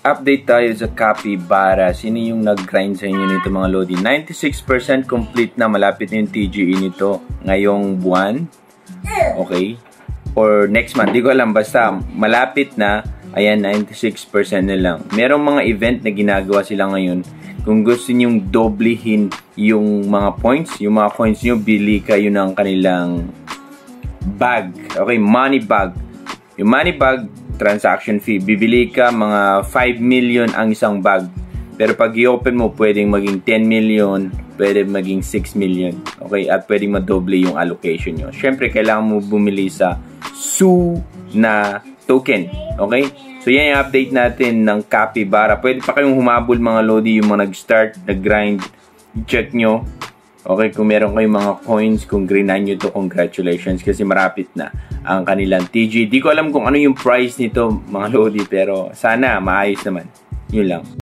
Update tayo sa Capybara. Sino yung nag-grind sa inyo nito mga Lodi? 96% complete na. Malapit na yung TGE nito ngayong buwan. Okay? Or next month. Di ko alam. Basta malapit na. Ayan, 96% na lang. Merong mga event na ginagawa sila ngayon. Kung gusto nyong doblehin yung mga points, yung mga coins nyo, bili kayo ng kanilang bag. Okay? Money bag. Yung money bag, transaction fee. Bibili ka mga 5 million ang isang bag. Pero pag i-open mo, pwedeng maging 10 million, pwedeng maging 6 million. Okay? At pwedeng madoble yung allocation nyo. Syempre, kailangan mo bumili sa SU na token. Okay? So, yan yung update natin ng Capybara. Pwede pa kayong humabol mga Lodi, yung mga nag-start, nag-grind. Check nyo. Okay, kung meron kayong mga coins, kung greenan nyo to, congratulations. Kasi marapit na ang kanilang TG. Di ko alam kung ano yung price nito, mga Lodi, pero sana maayos naman. Yun lang.